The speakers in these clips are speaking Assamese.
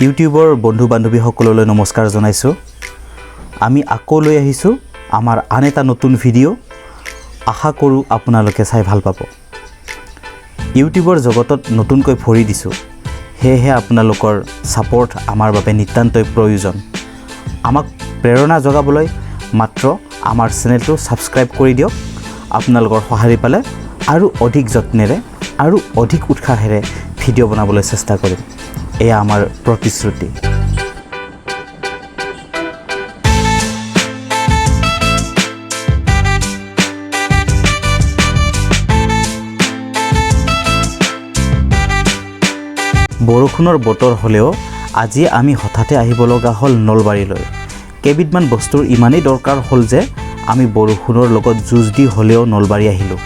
ইউটিউবৰ বন্ধু বান্ধৱী সকললৈ নমস্কাৰ জনাইছোঁ। আমি আকৌ লৈ আহিছোঁ আমাৰ আন এটা নতুন ভিডিঅ'। আশা কৰোঁ আপোনালোকে চাই ভাল পাব। ইউটিউবৰ জগতত নতুনকৈ ভৰি দিছোঁ, সেয়েহে আপোনালোকৰ ছাপোৰ্ট আমাৰ বাবে নিতান্তই প্ৰয়োজন। আমাক প্ৰেৰণা যোগাবলৈ মাত্ৰ আমাৰ চেনেলটো ছাবস্ক্ৰাইব কৰি দিয়ক। আপোনালোকৰ সঁহাৰি পালে আৰু অধিক যত্নেৰে আৰু অধিক উৎসাহেৰে ভিডিঅ' বনাবলৈ চেষ্টা কৰিম। এয়া আমাৰ প্ৰতিশ্ৰুতি। বৰষুণৰ বতৰ হ'লেও আজি আমি হঠাতে আহিব লগা হ'ল নলবাৰীলৈ। কেইবিধমান বস্তুৰ ইমানেই দৰকাৰ হ'ল যে আমি বৰষুণৰ লগত যুঁজ দি হ'লেও নলবাৰী আহিলোঁ।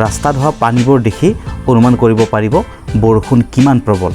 ৰাস্তাত হোৱা পানীবোৰ দেখি অনুমান কৰিব পাৰিব বৰষুণ কিমান প্ৰবল।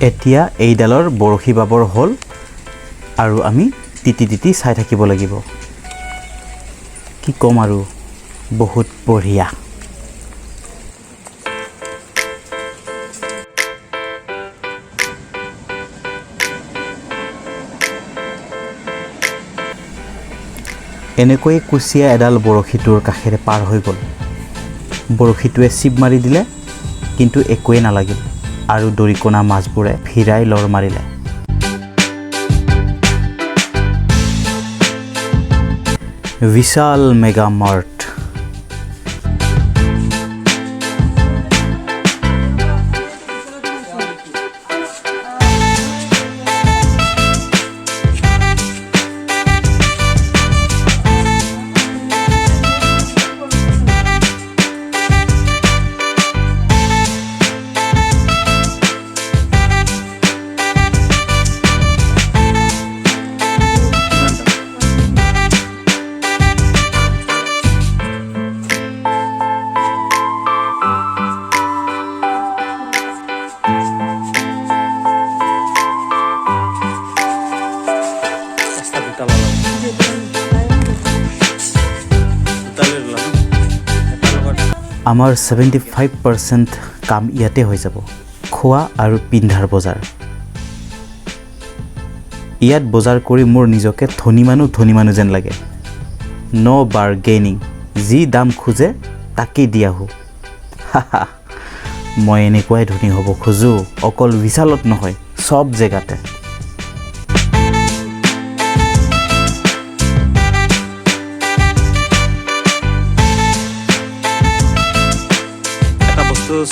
এতিয়া এইডালৰ বৰশী বাবৰ হ'ল আৰু আমি তিতি তিতি চাই থাকিব লাগিব। কি ক'ম আৰু, বহুত বঢ়িয়া। এনেকৈয়ে কুচিয়া এডাল বৰশীটোৰ কাষেৰে পাৰ হৈ গ'ল। বৰশীটোৱে চিপ মাৰি দিলে, কিন্তু একোৱেই নালাগিল আৰু দৰিকণা মাছবোৰে ভিৰাই লৰ মাৰিলে। বিশাল মেগা মাৰ্ট। আমাৰ 75% কাম ইয়াতে হৈ যাব, খোৱা আৰু পিন্ধাৰ বজাৰ। ইয়াত বজাৰ কৰি মোৰ নিজকে ধনী মানুহ যেন লাগে। ন' বাৰ্গেনিং, যি দাম খোজে তাকেই দি আহোঁ। মই এনেকুৱাই ধনী হ'ব খোজোঁ, অকল বিশালত নহয়, চব জেগাতে।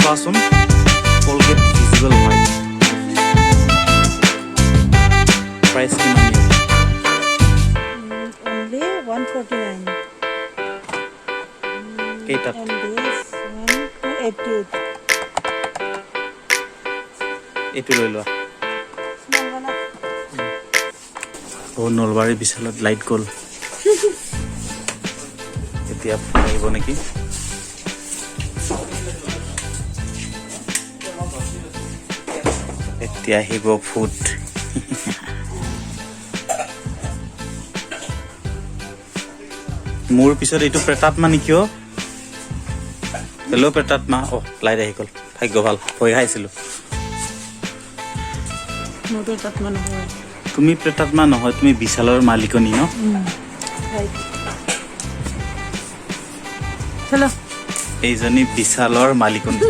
চোৱাচোন, কলগেট ভিজিবল হয়। প্ৰাইচ কিমান? Only 149. কেইটাত? And this one 288. এইটো লৈ লোৱা। Small wala. নলবাৰী বিশালত লাইট গ'ল। এতিয়া আহিব নেকি? এতিয়া আহিব ফুড। মোৰ পিছত এইটো প্ৰেতাত্মা নেকি? অ' হেল্ল' প্ৰেতাত্মা। অ' লাইট আহি গ'ল, ভাগ্য ভাল, ভয় খাইছিলোঁ। তুমি প্ৰেতাত্মা নহয়, তুমি বিশালৰ মালিকনী ন? এইজনী বিশালৰ মালিকনী।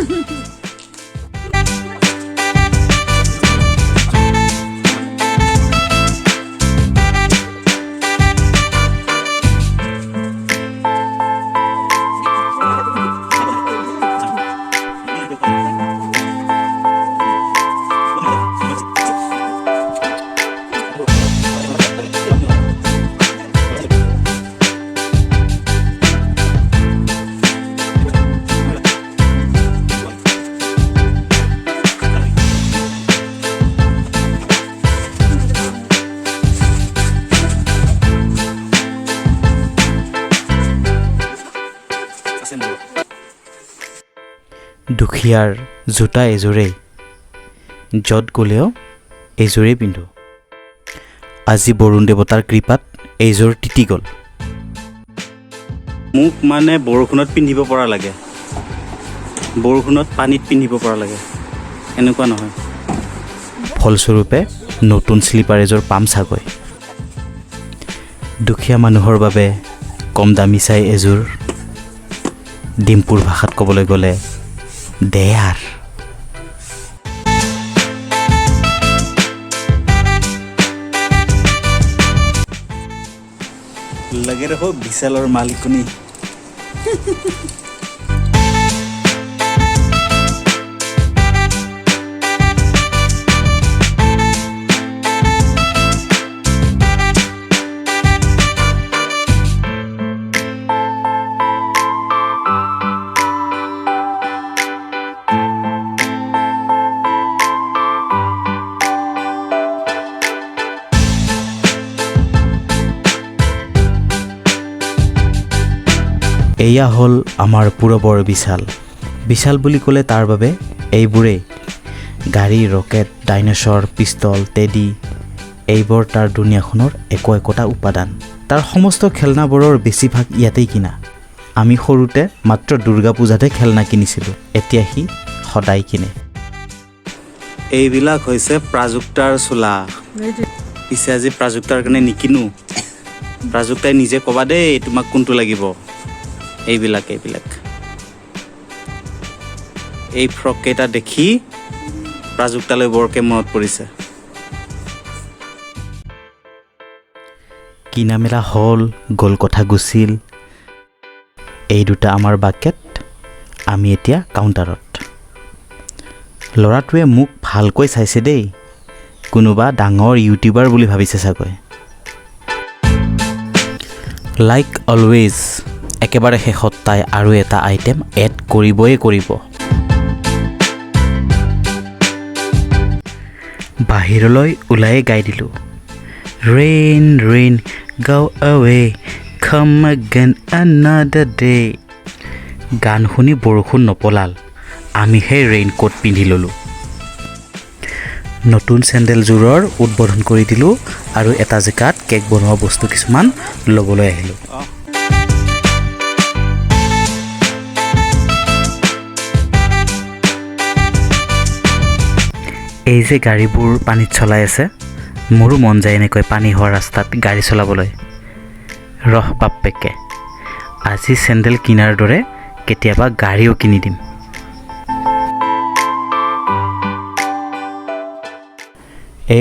দুখীয়াৰ জোতা এযোৰেই য'ত গ'লেও এইযোৰেই পিন্ধো আজি বৰুণ দেৱতাৰ কৃপাত এইযোৰ তিতি গ'ল মোক মানে বৰষুণত পিন্ধিব পৰা লাগে বৰষুণত পানীত পিন্ধিব পৰা লাগে এনেকুৱা নহয় ফলস্বৰূপে নতুন স্লিপাৰ এযোৰ পাম চাগৈ দুখীয়া মানুহৰ বাবে কম দামী চাই এযোৰ ডিম্পুৰ ভাষাত ক'বলৈ গ'লে দেয়াৰ লাগে ৰহ বিশালৰ মালিকনী এয়া হ'ল আমাৰ পূৰবৰ বিশাল বিশাল বুলি ক'লে তাৰ বাবে এইবোৰেই গাড়ী ৰকেট ডাইনছৰ পিষ্টল টেডি এইবোৰ তাৰ দুনিয়াখনৰ একোটা উপাদান তাৰ সমস্ত খেলনাবোৰৰ বেছিভাগ ইয়াতেই কিনা আমি সৰুতে মাত্ৰ দুৰ্গা পূজাতে খেলনা কিনিছিলোঁ এতিয়া সি সদায় কিনে এইবিলাক হৈছে প্ৰাজুক্তাৰ চোলা পিছে আজি প্ৰাজুক্তাৰ কাৰণে নিকিনো প্ৰাজুক্তাই নিজে ক'বা দেই তোমাক কোনটো লাগিব এইবিলাক এই ফ্ৰক কেইটা দেখি প্ৰাজুক্তালৈ বৰকে মনত পৰিছে কিনা মেলা হ'ল গ'ল কথা গুচিল এই দুটা আমাৰ বাকেট আমি এতিয়া কাউণ্টাৰত ল'ৰাটোৱে মোক ভালকৈ চাইছে দেই কোনোবা ডাঙৰ ইউটিউবাৰ বুলি ভাবিছে চাগৈ লাইক অলৱেজ একেবাৰে শেষত তাই আৰু এটা আইটেম এড কৰিব বাহিৰলৈ ওলাই গাই দিলোঁ rain rain go away come again another day গান শুনি বৰষুণ নপলাল আমি সেই ৰেইনকোট পিন্ধি ল'লোঁ নতুন চেণ্ডেলযোৰৰ উদ্বোধন কৰি দিলোঁ আৰু এটা জেগাত কেক বনোৱা বস্তু কিছুমান ল'বলৈ আহিলোঁ এই যে গাড়ীবোৰ পানীত চলাই আছে মোৰো মন যায় এনেকৈ পানী হোৱা ৰাস্তাত গাড়ী চলাবলৈ ৰহ বাপ্পেকে আজি চেণ্ডেল কিনাৰ দৰে কেতিয়াবা গাড়ীও কিনি দিম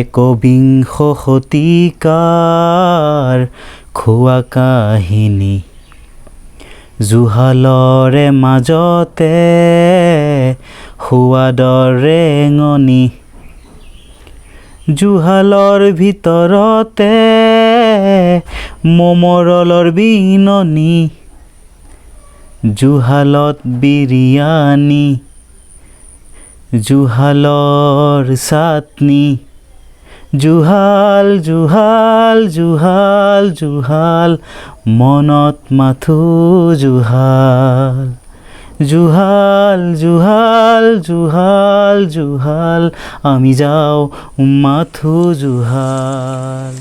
একবিংশ শতিকাৰ খোৱা কাহিনী জুহালৰে মাজতে সোৱাদৰ ৰেঙনি জুহালৰ ভিতৰতে মমৰলৰ বিননি জুহালত বিৰিয়ানী জুহালৰ চাটনি জুহাল জুহাল জুহাল জুহাল মনত মাথো জুহাল জুহাল জুহাল জুহাল জুহাল আমি যাওঁ মাথো জুহাল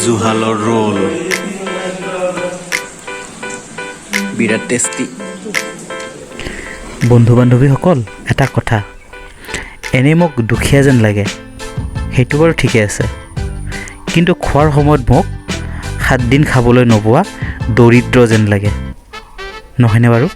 জুহালৰ ৰোল বিৰাট টেষ্টি বন্ধু বান্ধৱীসকল এটা কথা এনেই মোক দুখীয়া যেন লাগে সেইটো বাৰু ঠিকে আছে কিন্তু খোৱাৰ সময়ত মোক 7 দিন খাবলৈ নোপোৱা দৰিদ্ৰ যেন লাগে নহয়নে বাৰু